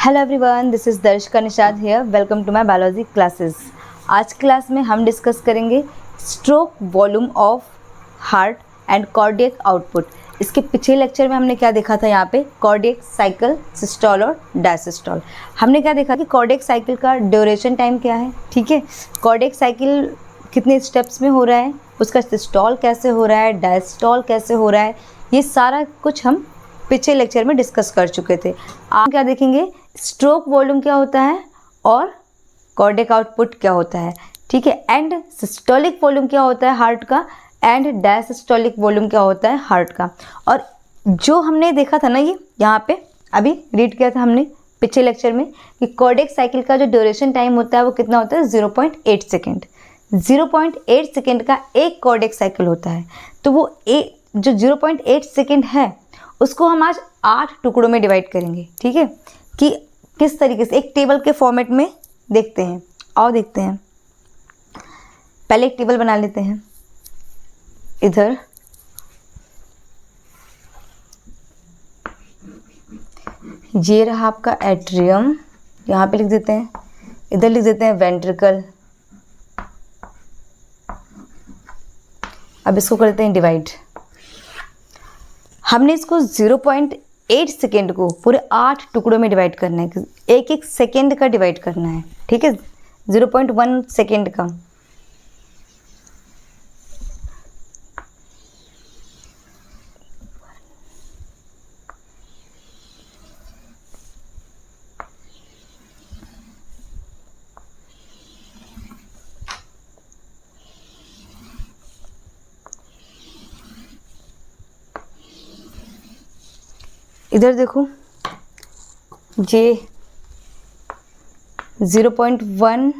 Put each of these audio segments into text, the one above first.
Hello everyone, this is Darshka Nishad here. Welcome to my biology classes. आज class में हम discuss करेंगे stroke volume of heart and cardiac output. इसके पिछले lecture में हमने क्या देखा था, यहाँ पे कार्डियक साइकिल, सिस्टोल और डायसिस्टोल। हमने क्या देखा कि कार्डियक साइकिल का ड्यूरेशन टाइम क्या है, ठीक है, कार्डियक साइकिल कितने स्टेप्स में हो रहा है, उसका सिस्टोल कैसे हो रहा है, डायस्टोल कैसे हो रहा है, ये सारा कुछ हम पिछले लेक्चर में डिस्कस कर चुके थे। आप क्या देखेंगे, स्ट्रोक वॉल्यूम क्या होता है और कार्डियक आउटपुट क्या होता है, ठीक है, एंड सिस्टोलिक वॉल्यूम क्या होता है हार्ट का, एंड डायसिस्टोलिक वॉल्यूम क्या होता है हार्ट का। और जो हमने देखा था ना, ये यहाँ पे अभी रीड किया था हमने पिछले लेक्चर में कि कार्डियक साइकिल का जो ड्यूरेशन टाइम होता है वो कितना होता है, 0.8 सेकेंड। 0.8 सेकेंड का एक कार्डियक साइकिल होता है। तो वो जो 0.8 सेकेंड है उसको हम आज 8 टुकड़ों में डिवाइड करेंगे, ठीक है, कि किस तरीके से एक टेबल के फॉर्मेट में देखते हैं। आओ देखते हैं। पहले एक टेबल बना लेते हैं। इधर ये रहा आपका एट्रियम, यहाँ पे लिख देते हैं, इधर लिख देते हैं वेंट्रिकल। अब इसको करते हैं डिवाइड। हमने इसको 0.8 सेकेंड को पूरे 8 टुकड़ों में डिवाइड करना है, एक एक सेकेंड का डिवाइड करना है, ठीक है, 0.1 सेकेंड का। इधर देखो, ये 0.1,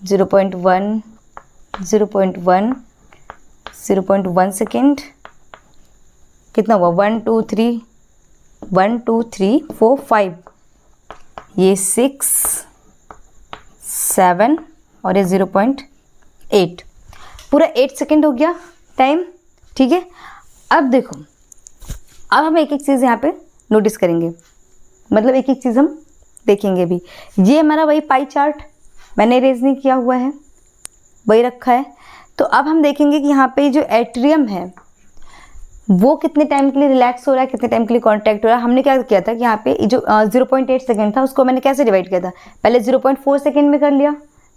0.1, 0.1, 0.1 सेकेंड, कितना हुआ, 1 2 3, 1 2 3 4 5, ये 6 7 और ये 0.8, पूरा 8 सेकेंड हो गया टाइम, ठीक है। अब देखो, अब हम एक एक चीज़ यहाँ पे नोटिस करेंगे, मतलब एक एक चीज़ हम देखेंगे भी। ये हमारा वही पाई चार्ट मैंने इरेज नहीं किया हुआ है, वही रखा है। तो अब हम देखेंगे कि यहाँ पे जो एट्रियम है वो कितने टाइम के लिए रिलैक्स हो रहा है, कितने टाइम के लिए कॉन्ट्रैक्ट हो रहा है। हमने क्या किया था कि यहाँ पे जो 0.8 सेकेंड था उसको मैंने कैसे डिवाइड किया था, पहले 0.4 सेकेंड में कर लिया,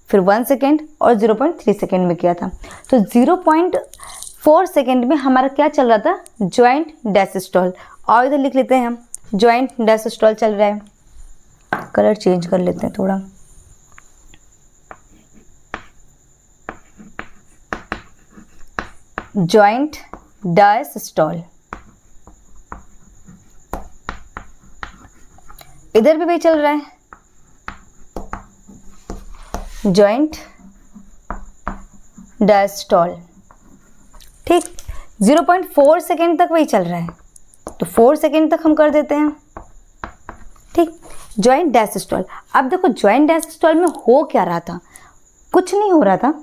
फिर 1 सेकेंड और 0.3 सेकेंड में किया था। तो 0.4 सेकेंड में हमारा क्या चल रहा था, जॉइंट डायसिस्टोल। और इधर लिख लेते हैं हम, जॉइंट डायसिस्टोल चल रहा है। कलर चेंज कर लेते हैं थोड़ा। जॉइंट डायसिस्टोल, इधर भी वही चल रहा है, जॉइंट डायस्टोल, ठीक। 0.4 सेकेंड तक वही चल रहा है, तो 4 सेकेंड तक हम कर देते हैं, ठीक, जॉइंट डायसिस्टोल। अब देखो, जॉइंट डायसिस्टोल में हो क्या रहा था, कुछ नहीं हो रहा था,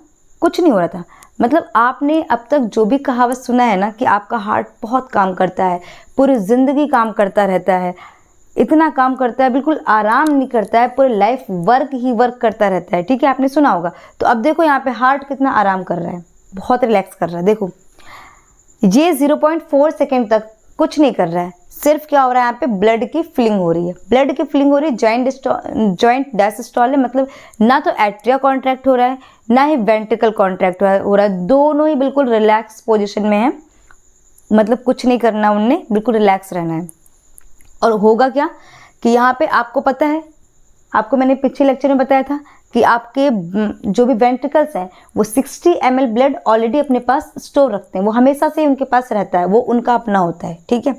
कुछ नहीं हो रहा था। मतलब आपने अब तक जो भी कहावत सुना है ना कि आपका हार्ट बहुत काम करता है, पूरी ज़िंदगी काम करता रहता है, इतना काम करता है, बिल्कुल आराम नहीं करता है, पूरी लाइफ वर्क ही वर्क करता रहता है, ठीक है, आपने सुना होगा। तो अब देखो यहाँ पे हार्ट कितना आराम कर रहा है, बहुत रिलैक्स कर रहा है। देखो ये 0.4 सेकेंड तक कुछ नहीं कर रहा है, सिर्फ क्या हो रहा है, यहाँ पे ब्लड की फिलिंग हो रही है, ब्लड की फिलिंग हो रही है। जॉइंट डायसिस्टोल है, मतलब ना तो एट्रिया कॉन्ट्रैक्ट हो रहा है ना ही वेंट्रिकल कॉन्ट्रैक्ट हो रहा है, दोनों ही बिल्कुल रिलैक्स पोजीशन में है, मतलब कुछ नहीं करना उनने, बिल्कुल रिलैक्स रहना है। और होगा क्या कि यहाँ पे आपको पता है, आपको मैंने पिछले लेक्चर में बताया था कि आपके जो भी वेंट्रिकल्स हैं वो 60 ml ब्लड ऑलरेडी अपने पास स्टोर रखते हैं, वो हमेशा से उनके पास रहता है, वो उनका अपना होता है, ठीक है।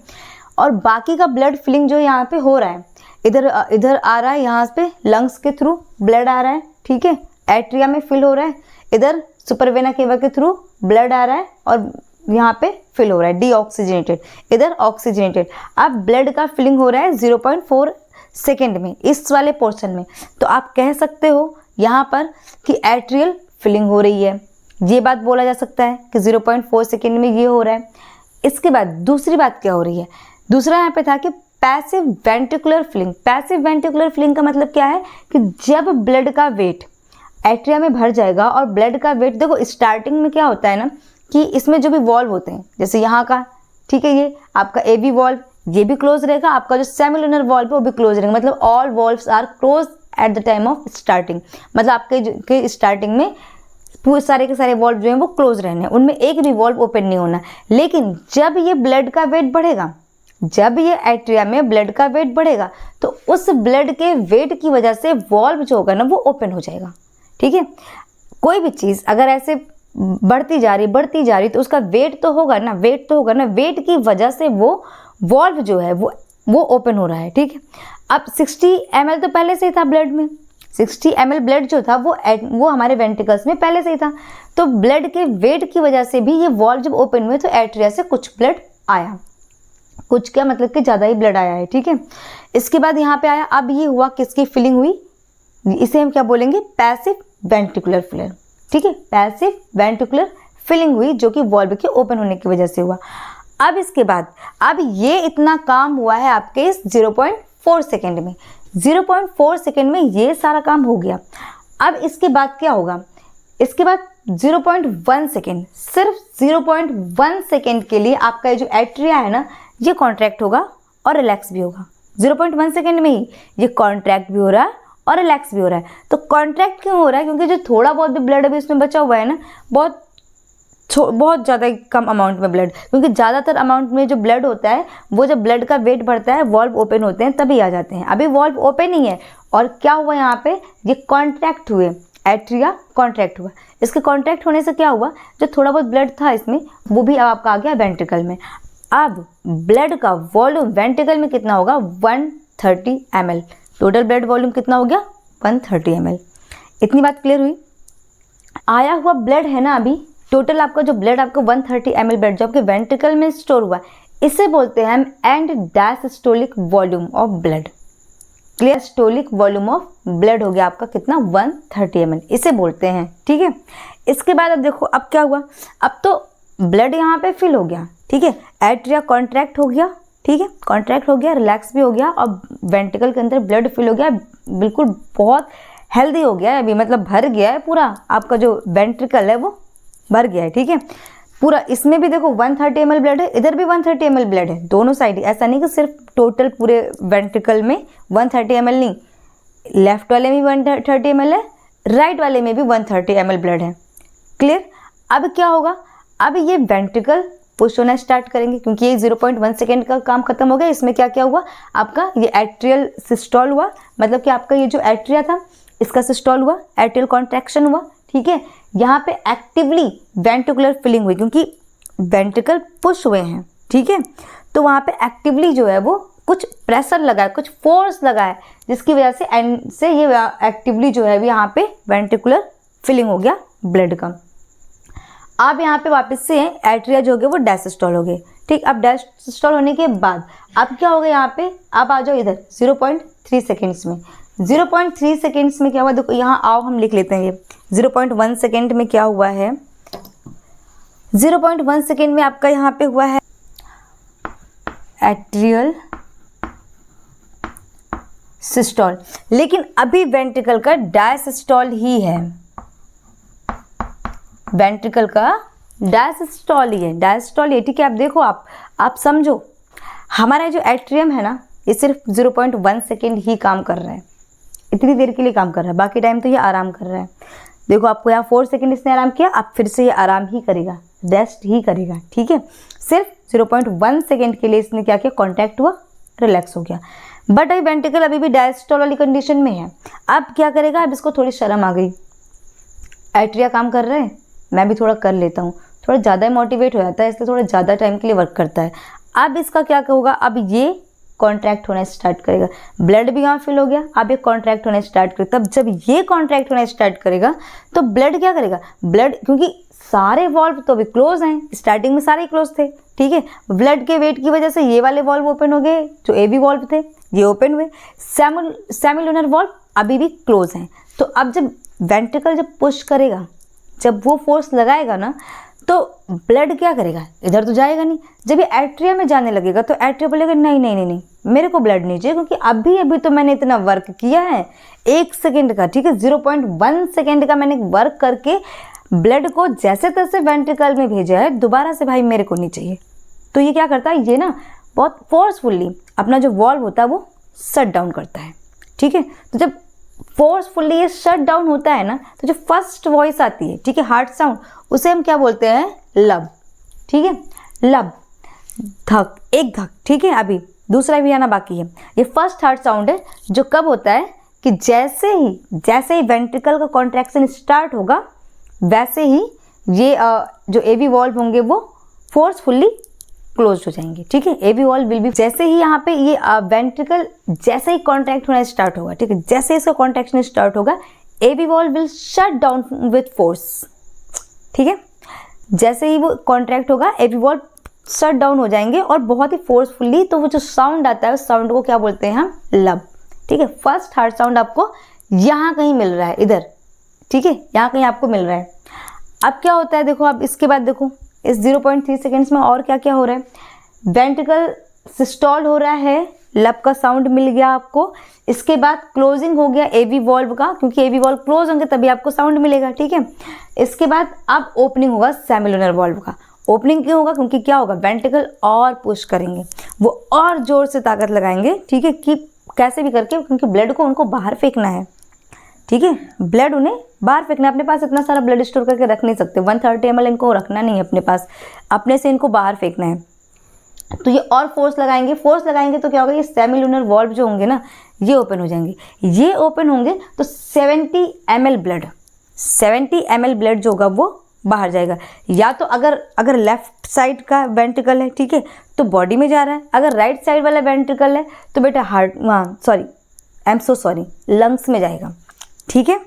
और बाकी का ब्लड फिलिंग जो यहाँ पे हो रहा है, इधर आ रहा है, यहाँ पे लंग्स के थ्रू ब्लड आ रहा है, ठीक है, एट्रिया में फिल हो रहा है, इधर सुपरवेना केवा के थ्रू ब्लड आ रहा है और यहाँ पे फिल हो रहा है डीऑक्सीजनेटेड, इधर ऑक्सीजनेटेड। अब ब्लड का फिलिंग हो रहा है 0.4 सेकेंड में, इस वाले पोर्शन में। तो आप कह सकते हो यहाँ पर कि एट्रियल फिलिंग हो रही है, ये बात बोला जा सकता है कि 0.4 सेकेंड में ये हो रहा है। इसके बाद दूसरी बात क्या हो रही है, दूसरा यहाँ पे था कि passive ventricular filling. Passive ventricular filling का मतलब क्या है कि जब ब्लड का वेट एट्रिया में भर जाएगा और ब्लड का वेट, देखो स्टार्टिंग में क्या होता है ना कि इसमें जो भी वॉल्व होते हैं, जैसे यहाँ का, ठीक है, ये आपका एवी वॉल्व, ये भी क्लोज रहेगा, आपका जो सेमिलुनर वॉल्व है वो भी क्लोज रहेगा, मतलब all valves are close at the time of starting, मतलब आपके स्टार्टिंग में पूरे सारे के सारे वॉल्व जो हैं वो क्लोज रहने हैं, उनमें एक भी वॉल्व ओपन नहीं होना। लेकिन जब ये ब्लड का वेट बढ़ेगा, जब ये एट्रिया में ब्लड का वेट बढ़ेगा तो उस ब्लड के वेट की वजह से वॉल्व जो होगा ना वो ओपन हो जाएगा, ठीक है। कोई भी चीज़ अगर ऐसे बढ़ती जा रही तो उसका वेट तो होगा ना, वेट की वजह से वो वॉल्व जो है वो ओपन हो रहा है, ठीक है। अब 60 ml तो पहले से ही था ब्लड में, 60 ml ब्लड जो था वो हमारे वेंट्रिकल्स में पहले से ही था, तो ब्लड के वेट की वजह से भी ये वॉल्व जब ओपन हुए तो एट्रिया से कुछ ब्लड आया, कुछ क्या मतलब कि ज़्यादा ही ब्लड आया है, ठीक है। इसके बाद यहाँ पे आया, अब ये हुआ किसकी फिलिंग हुई, इसे हम क्या बोलेंगे, पैसिव वेंट्रिकुलर फिलिंग, ठीक है, पैसिव वेंट्रिकुलर फिलिंग हुई जो कि वॉल्व के ओपन होने की वजह से हुआ। अब इसके बाद अब ये इतना काम हुआ है आपके इस 0.4 सेकेंड में, 0.4 सेकेंड में ये सारा काम हो गया। अब इसके बाद क्या होगा, इसके बाद 0.1 सेकेंड, सिर्फ 0.1 सेकेंड के लिए आपका जो एट्रिया है ना ये कॉन्ट्रैक्ट होगा और रिलैक्स भी होगा। 0.1 सेकेंड में ही ये कॉन्ट्रैक्ट भी हो रहा है और रिलैक्स भी हो रहा है। तो कॉन्ट्रैक्ट क्यों हो रहा है, क्योंकि जो थोड़ा बहुत भी ब्लड अभी इसमें बचा हुआ है ना, बहुत ज़्यादा कम अमाउंट में ब्लड, क्योंकि ज़्यादातर अमाउंट में जो ब्लड होता है वो जब ब्लड का वेट बढ़ता है वॉल्व ओपन होते हैं तभी आ जाते हैं। अभी वॉल्व ओपन ही है और क्या हुआ यहाँ पे, ये कॉन्ट्रैक्ट हुए, एट्रिया कॉन्ट्रैक्ट हुआ। इसके कॉन्ट्रैक्ट होने से क्या हुआ, जो थोड़ा बहुत ब्लड था इसमें वो भी अब आपका आ गया वेंट्रिकल में। अब ब्लड का वॉल्यूम वेंट्रिकल में कितना होगा, 130 ml, टोटल ब्लड वॉल्यूम कितना हो गया, 130 ml। इतनी बात क्लियर हुई। आया हुआ ब्लड है ना, अभी टोटल आपका जो ब्लड, आपका 130 ml ब्लड जो आपके वेंट्रिकल में स्टोर हुआ, इसे बोलते हैं हम and diastolic volume of blood. Clear, systolic volume of blood हो गया आपका कितना, 130 ml, इसे बोलते हैं, ठीक है। इसके बाद अब देखो अब क्या हुआ, अब तो ब्लड यहाँ पे फिल हो गया, ठीक है, एट्रिया कॉन्ट्रैक्ट हो गया, ठीक है, कॉन्ट्रैक्ट हो गया, रिलैक्स भी हो गया और वेंट्रिकल के अंदर ब्लड फिल हो गया, बिल्कुल बहुत हेल्दी हो गया है अभी, मतलब भर गया है पूरा, आपका जो वेंट्रिकल है वो भर गया है, ठीक है पूरा। इसमें भी देखो 130 ml ब्लड है, इधर भी 130 ml ब्लड है, दोनों साइड, ऐसा नहीं कि सिर्फ टोटल पूरे वेंट्रिकल में 130 ml नहीं, लेफ्ट वाले में भी 130 ml है, राइट वाले में भी 130 ml ब्लड है। क्लियर। अब क्या होगा, अब ये वेंट्रिकल पुश होना स्टार्ट करेंगे, क्योंकि ये 0.1 सेकेंड का काम खत्म हो गया। इसमें क्या क्या हुआ, आपका ये एट्रियल सिस्टोल हुआ, मतलब कि आपका ये जो एट्रिया था इसका सिस्टोल हुआ, एट्रियल कॉन्ट्रैक्शन हुआ, ठीक है। यहाँ पे एक्टिवली वेंट्रिकुलर फिलिंग हुई, क्योंकि वेंट्रिकल पुश हुए हैं, ठीक है, तो वहाँ पे एक्टिवली जो है वो कुछ प्रेशर लगा है, कुछ फोर्स लगा है, जिसकी वजह से एंड से ये एक्टिवली जो है यहाँ पे वेंट्रिकुलर फिलिंग हो गया ब्लड का। अब यहाँ पे वापस से एट्रिया जो हो गए वो डायस्टोल हो गए, ठीक। अब डायस्टोल होने के बाद अब क्या होगा यहाँ पे, अब आ जाओ इधर 0.3 सेकेंड्स में। 0.3 सेकेंड्स में क्या हुआ, देखो यहाँ आओ हम लिख लेते हैं ये 0.1 सेकेंड में क्या हुआ है। 0.1 सेकेंड में आपका यहाँ पे हुआ है एट्रियल सिस्टोल, लेकिन अभी वेंट्रिकल का डायसिस्टोल ही है, वेंट्रिकल का डायसिस्टोल ही है, डायसिस्टोल ही, ठीक है। आप देखो, आप समझो, हमारा जो एट्रियम है ना ये सिर्फ 0.1 सेकेंड ही काम कर रहा है, इतनी देर के लिए काम कर रहा है, बाकी टाइम तो ये आराम कर रहा है। देखो आपको यहाँ 4 सेकेंड इसने आराम किया, अब फिर से ये आराम ही करेगा, रेस्ट ही करेगा, ठीक है। सिर्फ 0.1 सेकेंड के लिए इसने क्या किया, कॉन्टैक्ट हुआ, रिलैक्स हो गया। बट अभी वेंट्रिकल अभी भी डायस्टोल वाली कंडीशन में है। अब क्या करेगा, अब इसको थोड़ी शर्म आ गई, एट्रिया काम कर रहे हैं, मैं भी थोड़ा कर लेता हूँ, थोड़ा ज़्यादा मोटिवेट हो जाता है, इसलिए थोड़ा ज़्यादा टाइम के लिए वर्क करता है। अब इसका क्या होगा, अब ये कॉन्ट्रैक्ट होना स्टार्ट करेगा, ब्लड भी यहाँ फिल हो गया, अब ये कॉन्ट्रैक्ट होना स्टार्ट करेगा। तब जब ये कॉन्ट्रैक्ट होना स्टार्ट करेगा तो ब्लड क्या करेगा, ब्लड, क्योंकि सारे वॉल्व तो अभी क्लोज हैं, स्टार्टिंग में सारे क्लोज थे, ठीक है, ब्लड के वेट की वजह से ये वाले वॉल्व ओपन हो गए, जो एवी वॉल्व थे ये ओपन हुए, सेमिलुनर वॉल्व अभी भी क्लोज हैं। तो अब जब वेंट्रिकल जब पुश करेगा, जब वो फोर्स लगाएगा ना, तो ब्लड क्या करेगा, इधर तो जाएगा नहीं। जब ये एट्रिया में जाने लगेगा तो एट्रिया बोलेगा नहीं नहीं नहीं नहीं, मेरे को ब्लड नहीं चाहिए, क्योंकि अभी अभी तो मैंने इतना वर्क किया है 1 सेकेंड का, ठीक है, 0.1 सेकेंड का मैंने वर्क करके ब्लड को जैसे तैसे वेंट्रिकल में भेजा है, दोबारा से भाई मेरे को नहीं चाहिए। तो ये क्या करता है, ये ना बहुत फोर्सफुल्ली अपना जो वॉल्व होता है वो शट डाउन करता है, ठीक है। तो जब फोर्सफुल्ली ये शट डाउन होता है ना, तो जो फर्स्ट वॉइस आती है, ठीक है, हार्ट साउंड, उसे हम क्या बोलते हैं, लब, ठीक है, लब, धक, एक धक, ठीक है। अभी दूसरा भी आना बाकी है। ये फर्स्ट हार्ट साउंड है जो कब होता है कि जैसे ही वेंट्रिकल का कॉन्ट्रैक्शन स्टार्ट होगा, वैसे ही ये जो एवी वॉल्व होंगे वो फोर्सफुल्ली क्लोज हो जाएंगे, ठीक है। एवी वॉल्व विल बी, जैसे ही यहाँ पे ये वेंट्रिकल जैसे ही कॉन्ट्रैक्ट होना स्टार्ट होगा, ठीक है, जैसे इसका कॉन्ट्रैक्शन स्टार्ट होगा, AV valve will shut down with force, ठीक है। जैसे ही वो कॉन्ट्रैक्ट होगा, एवी वॉल्व शट डाउन हो जाएंगे और बहुत ही फोर्सफुली, तो वो जो साउंड आता है उस साउंड को क्या बोलते हैं हम, लब, ठीक है। फर्स्ट हार्ट साउंड आपको यहाँ कहीं मिल रहा है, इधर, ठीक है, यहाँ कहीं आपको मिल रहा है। अब क्या होता है, देखो अब इसके बाद देखो इस 0.3 सेकेंड्स में और क्या क्या हो रहा है, वेंट्रिकल सिस्टोल हो रहा है, लब का साउंड मिल गया आपको, इसके बाद क्लोजिंग हो गया एवी वॉल्व का, क्योंकि एवी वॉल्व क्लोज होंगे तभी आपको साउंड मिलेगा, ठीक है। इसके बाद अब ओपनिंग होगा सेमिलुनर वॉल्व का। ओपनिंग क्यों होगा, क्योंकि क्या होगा, वेंट्रिकल और पुश करेंगे, वो और जोर से ताकत लगाएंगे, ठीक है, कि कैसे भी करके, क्योंकि ब्लड को उनको बाहर फेंकना है, ठीक है, ब्लड उन्हें बाहर फेंकना। अपने पास इतना सारा ब्लड स्टोर करके रख नहीं सकते, 130 ml इनको रखना नहीं है अपने पास, अपने से इनको बाहर फेंकना है। तो ये और फोर्स लगाएंगे तो क्या होगा, ये सेमिलुनर वॉल्व जो होंगे ना, ये ओपन हो जाएंगे। ये ओपन होंगे तो 70 ml ब्लड जो होगा वो बाहर जाएगा। या तो अगर लेफ्ट साइड का वेंट्रिकल है, ठीक है, तो बॉडी में जा रहा है, अगर राइट साइड वाला वेंट्रिकल है तो बेटा लंग्स में जाएगा, ठीक है।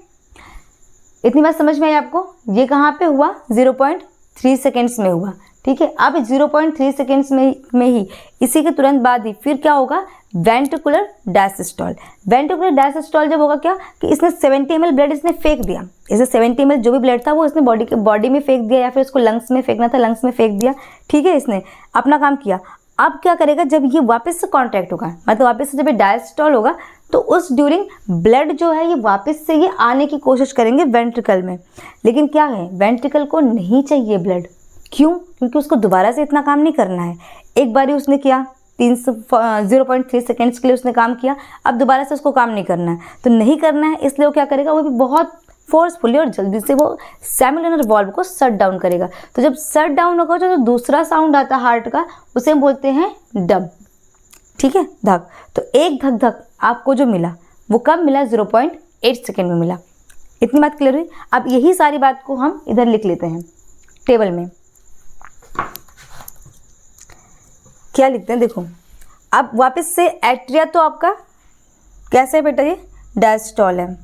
इतनी बात समझ में आई आपको। ये कहाँ पे हुआ, 0.3 सेकेंड्स में हुआ, ठीक है। अब 0.3 सेकेंड्स में ही इसी के तुरंत बाद ही फिर क्या होगा, वेंट्रिकुलर डायसिस्टोल। वेंट्रिकुलर डायसिस्टोल जब होगा क्या कि इसने 70 ml ब्लड इसने फेंक दिया, इसे 70 ml जो भी ब्लड था वो इसने बॉडी में फेंक दिया, या फिर उसको लंग्स में फेंकना था, लंग्स में फेंक दिया, ठीक है, इसने अपना काम किया। अब क्या करेगा, जब ये वापस से कॉन्ट्रैक्ट होगा, मतलब वापस से जब ये डायस्टोल होगा, तो उस ड्यूरिंग ब्लड जो है ये वापस से ये आने की कोशिश करेंगे वेंट्रिकल में। लेकिन क्या है, वेंट्रिकल को नहीं चाहिए ब्लड, क्यों, क्योंकि उसको दोबारा से इतना काम नहीं करना है। एक बारी उसने किया 0.3 सेकेंड्स के लिए उसने काम किया, अब दोबारा से उसको काम नहीं करना है, तो नहीं करना है, इसलिए वो क्या करेगा, वो भी बहुत फोर्सफुली और जल्दी से वो सेमिलुनर वॉल्व को शट डाउन करेगा। तो जब शट डाउन होगा जो दूसरा साउंड आता है हार्ट का, उसे हम बोलते हैं डब, ठीक है, धक। तो एक धक धक आपको जो मिला वो कब मिला, 0.8 सेकेंड में मिला। इतनी बात क्लियर हुई। अब यही सारी बात को हम इधर लिख लेते हैं टेबल में। क्या लिखते हैं, देखो अब वापस से एट्रिया तो आपका कैसे है बेटा, ये डायस्टोल है,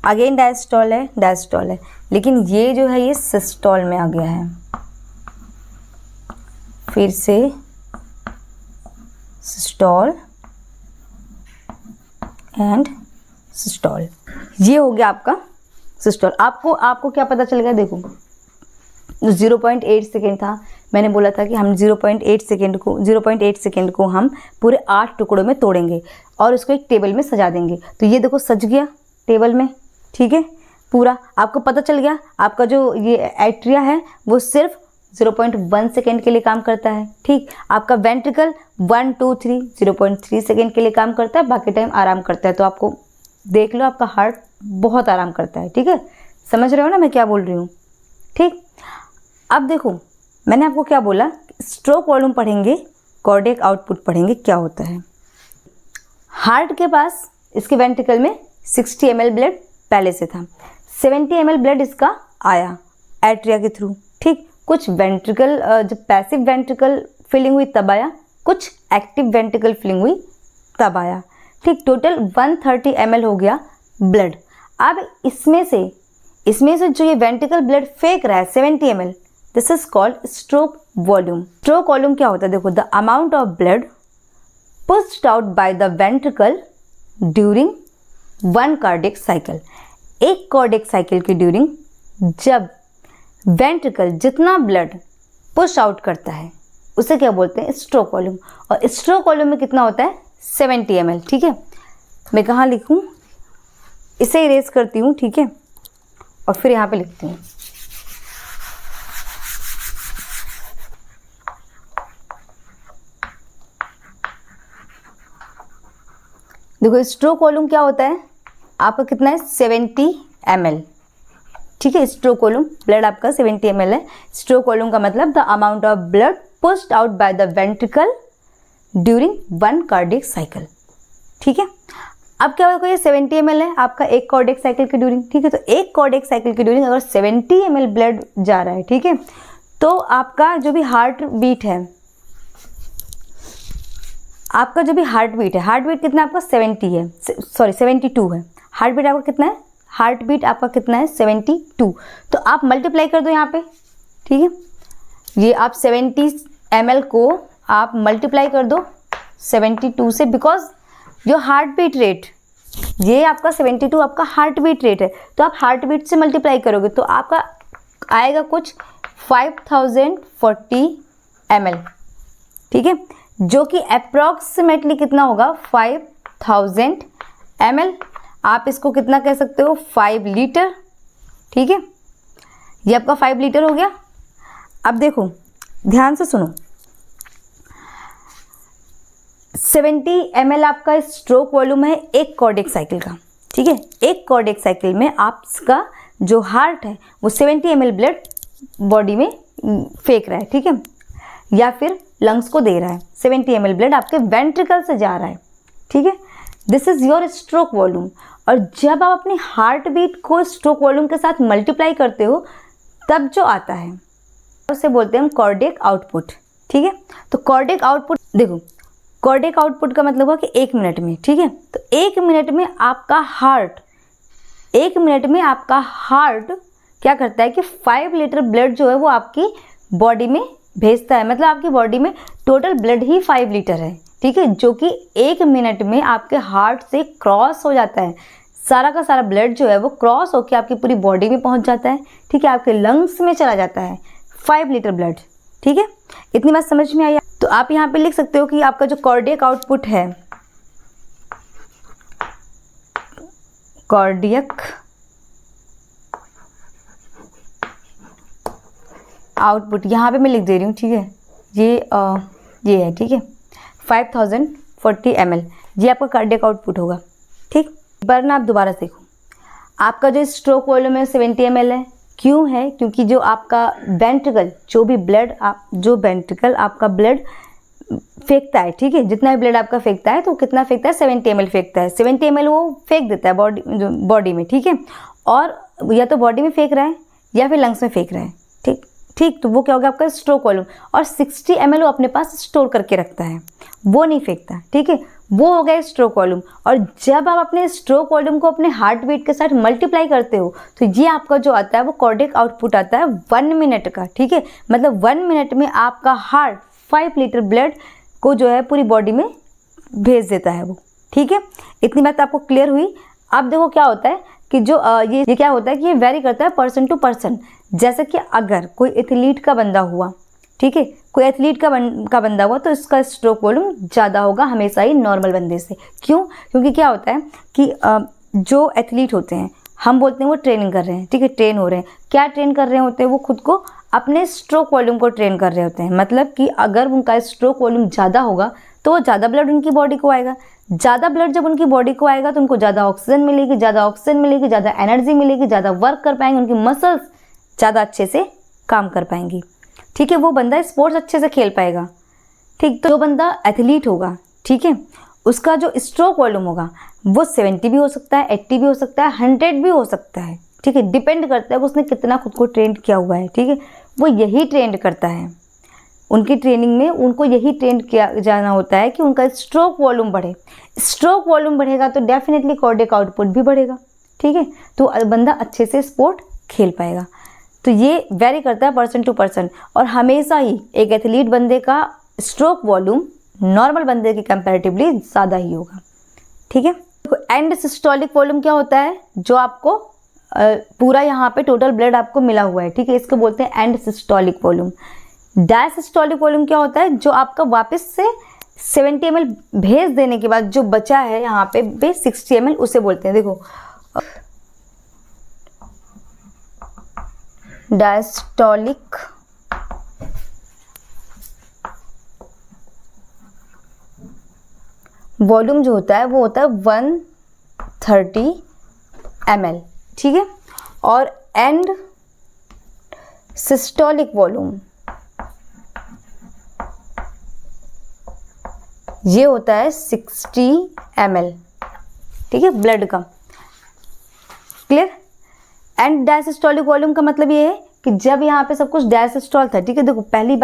अगेन डायस्टोल है, लेकिन ये जो है ये सिस्टोल में आ गया है, फिर से सिस्टोल एंड सिस्टोल, ये हो गया आपका सिस्टोल। आपको क्या पता चल गया, देखो 0.8 सेकेंड था, मैंने बोला था कि हम 0.8 सेकेंड को हम पूरे 8 टुकड़ों में तोड़ेंगे और उसको एक टेबल में सजा देंगे। तो ये देखो सज गया टेबल में, ठीक है, पूरा आपको पता चल गया। आपका जो ये एट्रिया है वो सिर्फ 0.1 सेकेंड के लिए काम करता है, ठीक। आपका वेंट्रिकल 1 2 3 0.3 सेकेंड के लिए काम करता है, बाकी टाइम आराम करता है। तो आपको देख लो आपका हार्ट बहुत आराम करता है, ठीक है, समझ रहे हो ना मैं क्या बोल रही हूँ, ठीक। अब देखो मैंने आपको क्या बोला, स्ट्रोक वॉल्यूम पढ़ेंगे, कार्डियक आउटपुट पढ़ेंगे, क्या होता है। हार्ट के पास इसके वेंट्रिकल में 60 ml ब्लड पहले से था, 70 ml ब्लड इसका आया एट्रिया के थ्रू, ठीक। कुछ वेंट्रिकल जब पैसिव वेंट्रिकल फिलिंग हुई तब आया, कुछ एक्टिव वेंट्रिकल फिलिंग हुई तब आया, ठीक। टोटल 130 ml हो गया ब्लड। अब इसमें से जो ये वेंट्रिकल ब्लड फेंक रहा है 70 ml, this is called stroke volume. Stroke volume क्या होता है, देखो the amount of blood pushed out by the ventricle during 1 cardiac cycle. एक कार्डियक साइकिल की ड्यूरिंग जब वेंट्रिकल जितना ब्लड पुश आउट करता है उसे क्या बोलते हैं, स्ट्रोक वॉल्यूम। और स्ट्रोक वॉल्यूम में कितना होता है, 70 ml। ठीक है, मैं कहाँ लिखूँ, इसे इरेज करती हूँ, ठीक है, और फिर यहाँ पे लिखती हूँ। देखो स्ट्रोक वॉल्यूम क्या होता है आपका, कितना है, 70 ml। ठीक है, स्ट्रोक वॉल्यूम ब्लड आपका 70 ml है। स्ट्रोक वॉल्यूम का मतलब the amount of blood pushed out by the ventricle during 1 cardiac cycle. ठीक है, अब क्या होगा, ये 70 ml है आपका एक कार्डियक साइकिल की ड्यूरिंग। ठीक है, तो एक कार्डियक साइकिल की ड्यूरिंग अगर 70 ml ब्लड जा रहा है, ठीक है, तो आपका जो भी हार्ट बीट है, आपका जो भी हार्ट बीट है, हार्ट बीट कितना आपका 70 है, सॉरी 72 है। हार्ट बीट आपका कितना है, हार्ट बीट आपका कितना है, 72। तो आप मल्टीप्लाई कर दो यहाँ पे। ठीक है, ये आप 70 ml को आप मल्टीप्लाई कर दो 72 से, बिकॉज जो हार्ट बीट रेट, ये आपका 72 आपका हार्ट बीट रेट है, तो आप हार्ट बीट से मल्टीप्लाई करोगे तो आपका आएगा कुछ 5040 ml। ठीक है, जो कि अप्रॉक्सीमेटली कितना होगा, 5000 ml। आप इसको कितना कह सकते हो, 5 लीटर। ठीक है, ये आपका 5 लीटर हो गया। अब देखो ध्यान से सुनो, 70 ml आपका स्ट्रोक वॉल्यूम है एक कार्डियक साइकिल का। ठीक है, एक कार्डियक साइकिल में आपका जो हार्ट है वो 70 ml ब्लड बॉडी में फेंक रहा है। ठीक है, या फिर लंग्स को दे रहा है। 70 ml ब्लड आपके वेंट्रिकल से जा रहा है। ठीक है, this is your stroke volume. और जब आप अपनी हार्ट बीट को स्ट्रोक वॉल्यूम के साथ मल्टीप्लाई करते हो तब जो आता है उसे बोलते हैं हम कार्डियक आउटपुट। ठीक है, तो कार्डियक आउटपुट देखो, कार्डियक आउटपुट का मतलब हुआ कि 1 मिनट में। ठीक है, तो 1 मिनट में आपका हार्ट, 1 मिनट में आपका हार्ट क्या करता है कि 5 लीटर ब्लड जो है वो आपकी बॉडी में भेजता है। मतलब आपकी बॉडी में टोटल ब्लड ही 5 लीटर है। ठीक है, जो कि 1 मिनट में आपके हार्ट से क्रॉस हो जाता है। सारा का सारा ब्लड जो है वो क्रॉस होकर आपकी पूरी बॉडी में पहुंच जाता है। ठीक है, आपके लंग्स में चला जाता है 5 लीटर ब्लड। ठीक है, इतनी बात समझ में आई। तो आप यहाँ पे लिख सकते हो कि आपका जो कार्डियक आउटपुट है, कार्डियक आउटपुट यहाँ पे मैं लिख दे रही हूँ। ठीक है, ये है। ठीक है, 5040 ml ये आपका कार्डियक आउटपुट होगा। ठीक, एक बार ना आप दोबारा देखो, आपका जो स्ट्रोक वॉल्यूम है 70 ml है। क्यों है, क्योंकि जो आपका वेंट्रिकल, जो भी ब्लड जो वेंट्रिकल आपका ब्लड फेंकता है, ठीक है, जितना भी ब्लड आपका फेंकता है तो कितना फेंकता है, 70 ml फेंकता है। 70 ml वो फेंक देता है बॉडी में। ठीक है, और या तो बॉडी में फेंक रहा है या फिर लंग्स में फेंक रहा है। ठीक, तो वो क्या होगा आपका स्ट्रोक वॉल्यूम। और 60 ml वो अपने पास स्टोर करके रखता है, वो नहीं फेंकता। ठीक है, वो हो गया स्ट्रोक वॉल्यूम। और जब आप अपने स्ट्रोक वॉल्यूम को अपने हार्ट बीट के साथ मल्टीप्लाई करते हो तो ये आपका जो आता है वो कार्डियक आउटपुट आता है 1 मिनट का। ठीक है, मतलब 1 मिनट में आपका हार्ट 5 लीटर ब्लड को जो है पूरी बॉडी में भेज देता है वो। ठीक है, इतनी बात आपको क्लियर हुई। अब देखो क्या होता है कि जो ये क्या होता है कि ये वेरी करता है पर्सन टू पर्सन। जैसे कि अगर कोई एथलीट का बंदा हुआ, ठीक है, कोई एथलीट का बंदा हुआ तो इसका स्ट्रोक वॉल्यूम ज़्यादा होगा हमेशा ही नॉर्मल बंदे से। क्यों, क्योंकि क्या होता है कि जो एथलीट होते हैं, हम बोलते हैं वो ट्रेनिंग कर रहे हैं। ठीक है, ट्रेन हो रहे हैं। क्या ट्रेन कर रहे होते हैं, वो खुद को अपने स्ट्रोक वॉल्यूम को ट्रेन कर रहे होते हैं। मतलब कि अगर उनका स्ट्रोक वॉल्यूम ज़्यादा होगा तो वो ज़्यादा ब्लड उनकी बॉडी को आएगा। ज़्यादा ब्लड जब उनकी बॉडी को आएगा तो उनको ज़्यादा ऑक्सीजन मिलेगी, ज़्यादा एनर्जी मिलेगी, ज़्यादा वर्क कर पाएंगे, उनकी मसल्स ज़्यादा अच्छे से काम कर पाएंगी। ठीक है, वो बंदा स्पोर्ट्स अच्छे से खेल पाएगा। ठीक, तो जो बंदा एथलीट होगा, ठीक है, उसका जो स्ट्रोक वॉल्यूम होगा वो 70 भी हो सकता है, 80 भी हो सकता है, 100 भी हो सकता है। ठीक है, डिपेंड करता है उसने कितना खुद को ट्रेंड किया हुआ है। ठीक है, वो यही ट्रेंड करता है। उनकी ट्रेनिंग में उनको यही ट्रेंड किया जाना होता है कि उनका स्ट्रोक वॉल्यूम बढ़े। स्ट्रोक वॉल्यूम बढ़ेगा तो डेफिनेटली कार्डियक आउटपुट भी बढ़ेगा। ठीक है, तो बंदा अच्छे से स्पोर्ट खेल पाएगा। तो ये वेरी करता है पर्सन टू पर्सन। और हमेशा ही एक एथलीट बंदे का स्ट्रोक वॉल्यूम नॉर्मल बंदे के कंपैरेटिवली ज़्यादा ही होगा। ठीक है, तो एंड सिस्टोलिक वॉल्यूम क्या होता है, जो आपको पूरा यहाँ पे टोटल ब्लड आपको मिला हुआ है। ठीक है, इसको बोलते हैं and systolic volume. Diastolic volume क्या होता है, जो आपका वापस से 70 ml भेज देने के बाद जो बचा है यहाँ पे 60 ml, उसे बोलते हैं, देखो डायस्टोलिक वॉल्यूम जो होता है वो होता है 130 ml। ठीक है, और एंड सिस्टोलिक वॉल्यूम ये होता है 60 ml। ठीक है, ब्लड का। क्लियर। एंड डायसिस्टोलिक वॉल्यूम का मतलब ये है कि जब यहाँ पे सब कुछ डायसिस्टोल था। ठीक है, देखो पहली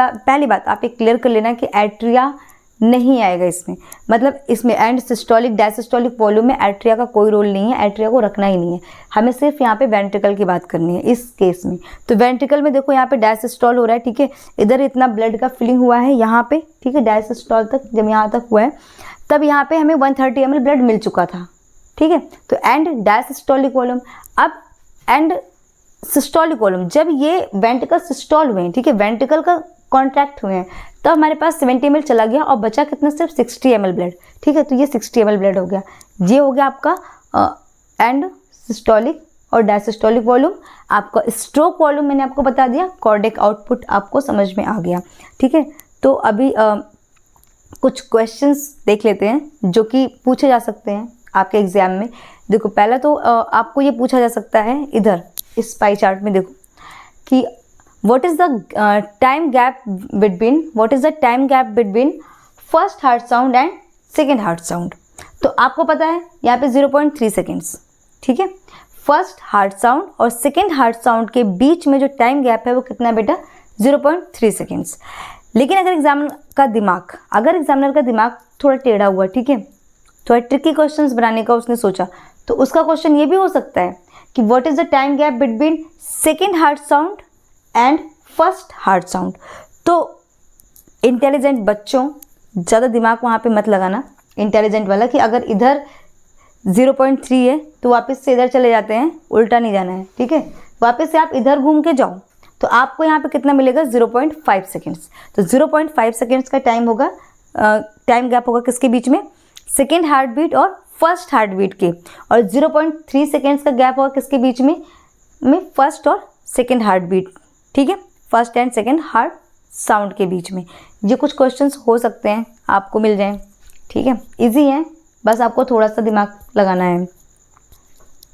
बात आप ये क्लियर कर लेना कि एट्रिया नहीं आएगा इसमें, मतलब इसमें एंड सिस्टोलिक डायसिस्टोलिक वॉल्यूम में एट्रिया का कोई रोल नहीं है, एट्रिया को रखना ही नहीं है, हमें सिर्फ यहाँ पे वेंट्रिकल की बात करनी है इस केस में। तो वेंट्रिकल में देखो यहाँ पे डायसिस्टोल हो रहा है। ठीक है, इधर इतना ब्लड का फिलिंग हुआ है यहाँ पे। ठीक है, डायसिस्टोल तक जब यहाँ तक हुआ है तब यहाँ पे हमें 130 ml ब्लड मिल चुका था। ठीक है, तो एंड डायसिस्टोलिक वॉल्यूम। अब एंड सिस्टोलिक वॉल्यूम, जब ये वेंट्रिकल सिस्टोल हुए हैं, ठीक है, वेंट्रिकल का कॉन्ट्रैक्ट हुए हैं, तब हमारे पास 70 ml चला गया और बचा कितना, सिर्फ 60 ml ब्लड। ठीक है, तो ये 60 ml ब्लड हो गया। ये हो गया आपका एंड सिस्टोलिक और डायसिस्टोलिक वॉल्यूम। आपका स्ट्रोक वॉल्यूम मैंने आपको बता दिया, कार्डियक आउटपुट आपको समझ में आ गया। ठीक है, तो अभी कुछ क्वेश्चंस देख लेते हैं जो कि पूछे जा सकते हैं आपके एग्जाम में। देखो पहला तो आपको ये पूछा जा सकता है इधर इस पाई चार्ट में, देखो कि what is the time gap between first heart sound and second heart sound। तो आपको पता है यहाँ पे 0.3 सेकेंड्स। ठीक है, फर्स्ट हार्ट साउंड और सेकेंड हार्ट साउंड के बीच में जो टाइम गैप है वो कितना बेटा, 0.3 सेकेंड्स। लेकिन अगर एग्जामिनर का दिमाग थोड़ा टेढ़ा हुआ, ठीक है, थोड़ा ट्रिकी क्वेश्चंस बनाने का उसने सोचा, तो उसका क्वेश्चन ये भी हो सकता है कि what is the time gap between second heart sound and first heart sound. तो इंटेलिजेंट बच्चों ज़्यादा दिमाग वहाँ पे मत लगाना, इंटेलिजेंट वाला, कि अगर इधर 0.3 है तो वापस से इधर चले जाते हैं, उल्टा नहीं जाना है। ठीक है, वापस से आप इधर घूम के जाओ तो आपको यहाँ पे कितना मिलेगा, 0.5 सेकेंड्स। तो 0.5 सेकेंड्स का टाइम गैप होगा किसके बीच में, सेकेंड हार्ट बीट और फर्स्ट हार्ट बीट के, और 0.3 सेकेंड्स का गैप होगा किसके बीच में फर्स्ट और सेकेंड हार्ट बीट। ठीक है, first and second heart sound के बीच में। ये कुछ क्वेश्चंस हो सकते हैं आपको मिल जाएं। ठीक है, इजी है, बस आपको थोड़ा सा दिमाग लगाना है।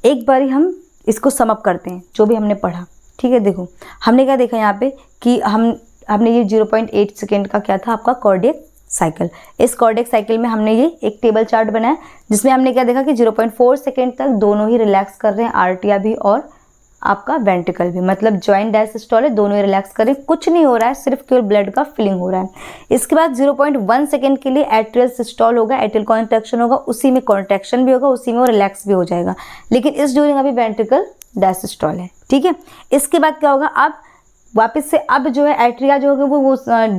एक बारी हम इसको सम अप करते हैं जो भी हमने पढ़ा। ठीक है, देखो हमने क्या देखा यहाँ पे कि हमने ये 0.8 सेकेंड का क्या था आपका कार्डियक साइकिल। इस कार्डियक साइकिल में हमने ये एक टेबल चार्ट बनाया जिसमें हमने क्या देखा कि 0.4 सेकेंड तक दोनों ही रिलैक्स कर रहे हैं, आर्टिया भी और आपका वेंट्रिकल भी, मतलब जॉइंट डायसिस्टोल है, दोनों ही रिलैक्स कर रहे हैं, कुछ नहीं हो रहा है, सिर्फ केवल ब्लड का फिलिंग हो रहा है। इसके बाद 0.1 सेकेंड के लिए एट्रियल सिस्टोल होगा, एट्रियल कॉन्ट्रैक्शन होगा, उसी में कॉन्ट्रैक्शन भी होगा, उसी में वो रिलैक्स भी हो जाएगा, लेकिन इस ड्यूरिंग अभी वेंट्रिकल डायसिस्टोल है। ठीक है, इसके बाद क्या होगा, अब वापस से अब जो है एट्रिया जो होगा वो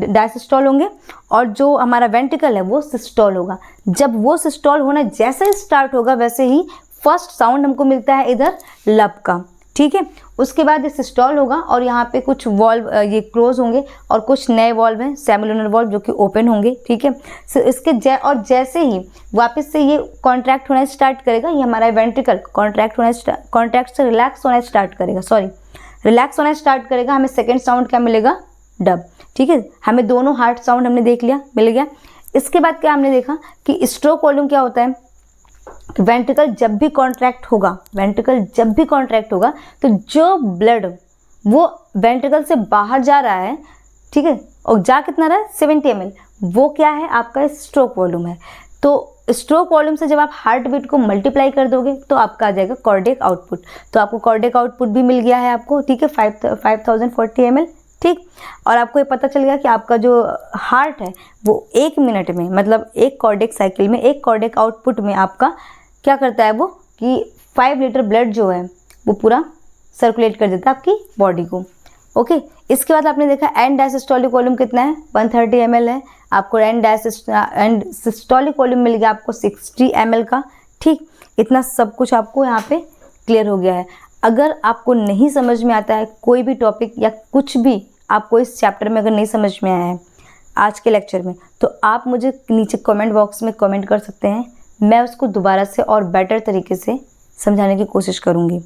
डायसिस्टोल होंगे और जो हमारा वेंट्रिकल है वो सिस्टोल होगा। जब वो सिस्टोल होना जैसे ही स्टार्ट होगा वैसे ही फर्स्ट साउंड हमको मिलता है इधर लब का। ठीक है, उसके बाद ये सिस्टोल होगा और यहाँ पे कुछ वॉल्व ये क्लोज होंगे और कुछ नए वॉल्व हैं सेमिलुनर वॉल्व जो कि ओपन होंगे। ठीक है, इसके जैसे ही वापस से ये कॉन्ट्रैक्ट होना स्टार्ट करेगा, ये हमारा वेंट्रिकल कॉन्ट्रैक्ट से रिलैक्स होना स्टार्ट करेगा, हमें सेकेंड साउंड क्या मिलेगा, डब। ठीक है, हमें दोनों हार्ट साउंड हमने देख लिया, मिल गया। इसके बाद क्या हमने देखा कि स्ट्रोक वॉल्यूम क्या होता है, वेंट्रिकल जब भी कॉन्ट्रैक्ट होगा तो जो ब्लड वो वेंट्रिकल से बाहर जा रहा है, ठीक है, और जा कितना रहा है 70 ml, वो क्या है आपका स्ट्रोक वॉल्यूम है। तो स्ट्रोक वॉल्यूम से जब आप हार्ट बीट को मल्टीप्लाई कर दोगे तो आपका आ जाएगा कार्डियक आउटपुट। तो आपको कार्डियक आउटपुट भी मिल गया है आपको। ठीक है, 5040 ml। ठीक, और आपको ये पता चल गया कि आपका जो हार्ट है वो 1 मिनट में, मतलब एक कार्डियक साइकिल में, एक कार्डियक आउटपुट में आपका क्या करता है वो कि 5 लीटर ब्लड जो है वो पूरा सर्कुलेट कर देता है आपकी बॉडी को। ओके, इसके बाद आपने देखा एंड डायसिस्टोलिक वॉल्यूम कितना है, 130 ml है। आपको एंड सिस्टोलिक वॉल्यूम मिल गया आपको 60 ml का। ठीक, इतना सब कुछ आपको यहाँ पे क्लियर हो गया है। अगर आपको नहीं समझ में आता है कोई भी टॉपिक या कुछ भी आपको इस चैप्टर में अगर नहीं समझ में आया है आज के लेक्चर में, तो आप मुझे नीचे कमेंट बॉक्स में कमेंट कर सकते हैं। मैं उसको दोबारा से और बेटर तरीके से समझाने की कोशिश करूँगी।